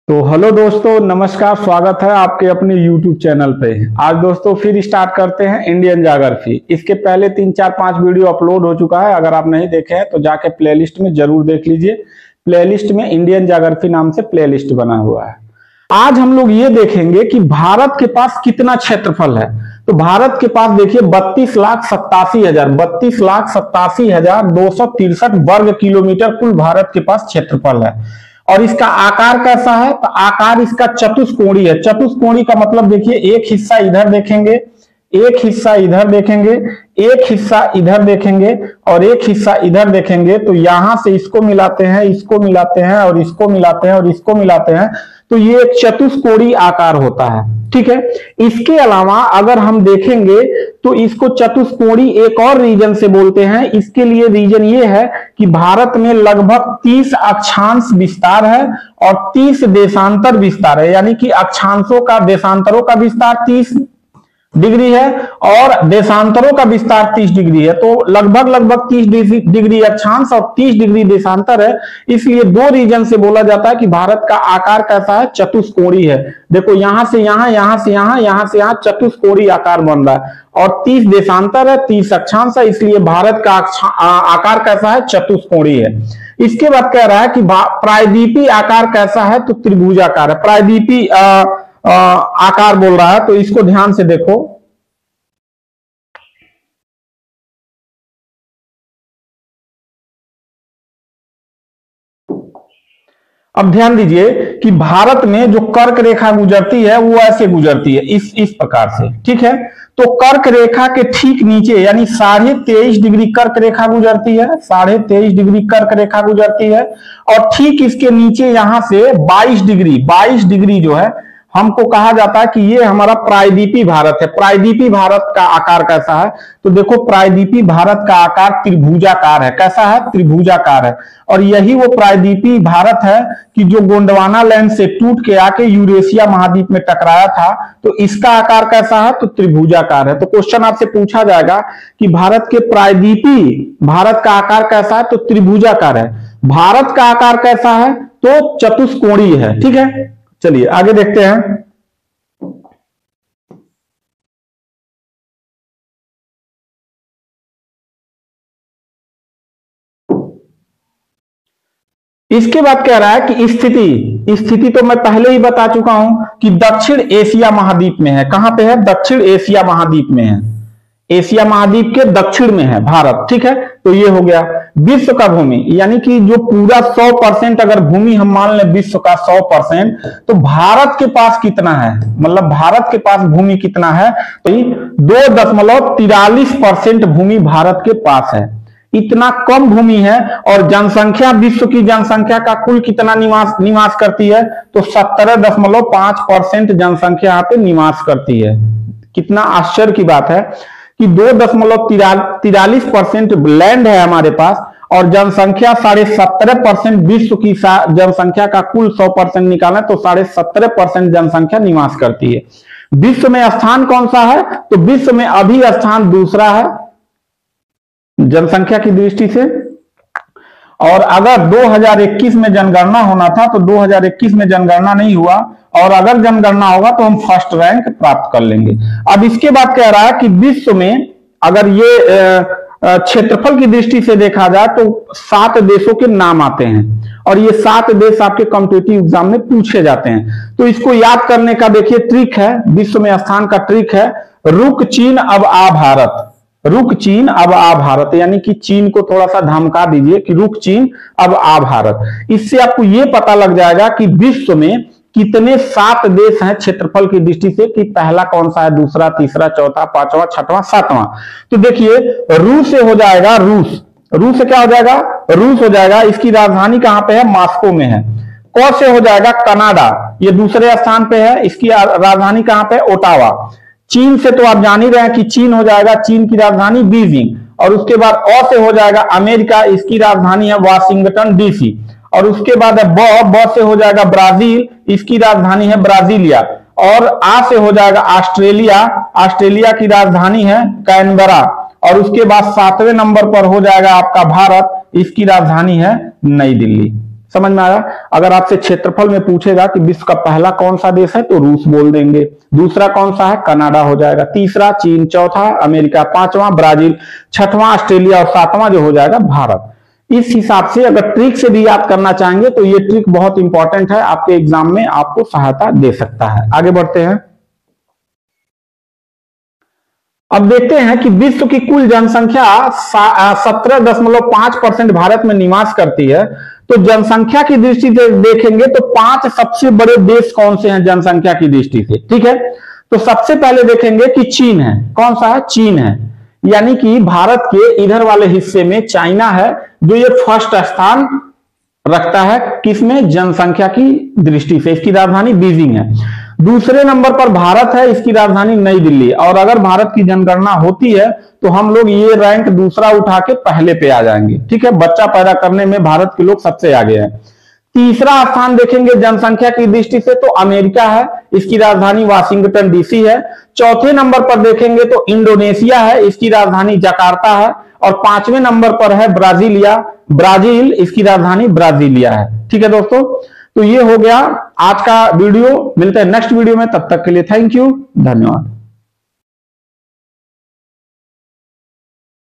तो हेलो दोस्तों, नमस्कार। स्वागत है आपके अपने YouTube चैनल पे। आज दोस्तों फिर स्टार्ट करते हैं इंडियन ज्योग्राफी। इसके पहले 3-4-5 वीडियो अपलोड हो चुका है। अगर आप नहीं देखे हैं तो जाके प्लेलिस्ट में जरूर देख लीजिए। प्लेलिस्ट में इंडियन ज्योग्राफी नाम से प्लेलिस्ट बना हुआ है। आज हम लोग ये देखेंगे कि भारत के पास कितना क्षेत्रफल है। तो भारत के पास देखिए 32,87,263 वर्ग किलोमीटर कुल भारत के पास क्षेत्रफल है। और इसका आकार कैसा है? तो आकार इसका चतुष्कोणीय है। चतुष्कोणीय का मतलब देखिए, एक हिस्सा इधर देखेंगे, एक हिस्सा इधर देखेंगे, एक हिस्सा इधर देखेंगे और एक हिस्सा इधर देखेंगे। तो यहां से इसको मिलाते हैं, इसको मिलाते हैं और इसको मिलाते हैं और इसको मिलाते हैं, तो ये एक चतुष्कोणीय आकार होता है। ठीक है। इसके अलावा अगर हम देखेंगे तो इसको चतुष्कोणीय एक और रीजन से बोलते हैं। इसके लिए रीजन ये है कि भारत में लगभग 30 अक्षांश विस्तार है और 30 देशांतर विस्तार है। यानी कि अक्षांशों का, देशांतरों का विस्तार 30 डिग्री है और देशांतरों का विस्तार 30 डिग्री है। तो लगभग 30 डिग्री अक्षांश और 30 डिग्री देशांतर है। इसलिए दो रीजन से बोला जाता है कि भारत का आकार कैसा है, चतुष्कोणीय है। देखो, यहां से यहां, यहां से यहां, यहां से यहां चतुष्कोणीय आकार बन रहा है और 30 देशांतर है, 30 अक्षांश है। इसलिए भारत का आकार कैसा है, चतुष्कोणीय है। इसके बाद कह रहा है कि प्रायद्वीपीय आकार कैसा है, तो त्रिभुजाकार है। प्रायद्वीपीय आकार बोल रहा है, तो इसको ध्यान से देखो। अब ध्यान दीजिए कि भारत में जो कर्क रेखा गुजरती है वो ऐसे गुजरती है, इस प्रकार से। ठीक है। तो कर्क रेखा के ठीक नीचे यानी 23.5 डिग्री कर्क रेखा गुजरती है, 23.5 डिग्री कर्क रेखा गुजरती है। और ठीक इसके नीचे यहां से 22 डिग्री जो है, हमको कहा जाता है कि ये हमारा प्रायद्वीपीय भारत है। प्रायद्वीपीय भारत का आकार कैसा है, तो देखो प्रायद्वीपीय भारत का आकार त्रिभुजाकार है। कैसा है? त्रिभुजाकार है। और यही वो प्रायद्वीपीय भारत है कि जो गोंडवाना लैंड से टूट के आके यूरेशिया महाद्वीप में टकराया था। तो इसका आकार कैसा है, तो त्रिभुजाकार है। तो क्वेश्चन आपसे पूछा जाएगा कि भारत के प्रायद्वीपीय भारत का आकार कैसा है, तो त्रिभुजाकार है। भारत का आकार कैसा है, तो चतुष्कोणीय है। ठीक है। चलिए आगे देखते हैं। इसके बाद कह रहा है कि स्थिति तो मैं पहले ही बता चुका हूं कि दक्षिण एशिया महाद्वीप में है। कहां पे है? दक्षिण एशिया महाद्वीप में है। एशिया महाद्वीप के दक्षिण में है भारत। ठीक है। तो ये हो गया। विश्व का भूमि, यानी कि जो पूरा 100% अगर भूमि हम मान लें विश्व का 100%, तो भारत के पास कितना है, मतलब भारत के पास भूमि कितना है, तो 2.43% भूमि भारत के पास है। इतना कम भूमि है। और जनसंख्या, विश्व की जनसंख्या का कुल कितना निवास करती है, तो 17.5% जनसंख्या यहाँ पे निवास करती है। कितना आश्चर्य की बात है कि 2.43% लैंड है हमारे पास और जनसंख्या 17.5%। विश्व की जनसंख्या का कुल 100% निकालें तो 17.5% जनसंख्या निवास करती है। विश्व में स्थान कौन सा है, तो विश्व में अभी स्थान दूसरा है जनसंख्या की दृष्टि से। और अगर 2021 में जनगणना होना था तो 2021 में जनगणना नहीं हुआ, और अगर जनगणना होगा तो हम फर्स्ट रैंक प्राप्त कर लेंगे। अब इसके बाद कह रहा है कि विश्व में अगर ये क्षेत्रफल की दृष्टि से देखा जाए तो 7 देशों के नाम आते हैं और ये 7 देश आपके कॉम्पिटिटिव एग्जाम में पूछे जाते हैं। तो इसको याद करने का देखिए ट्रिक है, विश्व में स्थान का ट्रिक है, रुक चीन अब आ भारत। रुक चीन अब आ भारत, यानी कि चीन को थोड़ा सा धमका दीजिए कि रुक चीन अब आ भारत। इससे आपको यह पता लग जाएगा कि विश्व में कितने 7 देश हैं क्षेत्रफल की दृष्टि से, कि पहला कौन सा है, दूसरा, तीसरा, चौथा, पांचवा, छठवां, सातवां। तो देखिए रूस से हो जाएगा, रूस से क्या हो जाएगा, रूस हो जाएगा। इसकी राजधानी कहां पे है, मॉस्को में है। क से हो जाएगा कनाडा, ये दूसरे स्थान पे है, इसकी राजधानी कहां पे, ओटावा। चीन से तो आप जान ही रहे हैं कि चीन हो जाएगा, चीन की राजधानी बीजिंग। और उसके बाद अ से हो जाएगा अमेरिका, इसकी राजधानी है वाशिंगटन डीसी। और उसके बाद है ब से हो जाएगा ब्राजील, इसकी राजधानी है ब्राजीलिया। और आ से हो जाएगा ऑस्ट्रेलिया, ऑस्ट्रेलिया की राजधानी है कैनबरा। और उसके बाद 7वें नंबर पर हो जाएगा आपका भारत, इसकी राजधानी है नई दिल्ली। समझ में आया। अगर आपसे क्षेत्रफल में पूछेगा कि विश्व का पहला कौन सा देश है तो रूस बोल देंगे, दूसरा कौन सा है कनाडा हो जाएगा, तीसरा चीन, चौथा अमेरिका, पांचवा ब्राजील, छठवां ऑस्ट्रेलिया और सातवां जो हो जाएगा भारत। इस हिसाब से अगर ट्रिक से भी याद करना चाहेंगे तो ये ट्रिक बहुत इंपॉर्टेंट है, आपके एग्जाम में आपको सहायता दे सकता है। आगे बढ़ते हैं। अब देखते हैं कि विश्व की कुल जनसंख्या 17.5% भारत में निवास करती है। तो जनसंख्या की दृष्टि से देखेंगे तो 5 सबसे बड़े देश कौन से हैं जनसंख्या की दृष्टि से, ठीक है। तो सबसे पहले देखेंगे कि चीन है। कौन सा है? चीन है, यानी कि भारत के इधर वाले हिस्से में चाइना है जो ये फर्स्ट स्थान रखता है किसमें? जनसंख्या की दृष्टि से। इसकी राजधानी बीजिंग है। दूसरे नंबर पर भारत है, इसकी राजधानी नई दिल्ली। और अगर भारत की जनगणना होती है तो हम लोग ये रैंक दूसरा उठा के पहले पे आ जाएंगे, ठीक है। बच्चा पैदा करने में भारत के लोग सबसे आगे हैं। तीसरा स्थान देखेंगे जनसंख्या की दृष्टि से तो अमेरिका है, इसकी राजधानी वाशिंगटन डीसी है। चौथे नंबर पर देखेंगे तो इंडोनेशिया है, इसकी राजधानी जकार्ता है। और पांचवें नंबर पर है ब्राजील, इसकी राजधानी ब्राजीलिया है, ठीक है दोस्तों। तो ये हो गया आज का वीडियो। मिलते हैं नेक्स्ट वीडियो में, तब तक के लिए थैंक यू, धन्यवाद।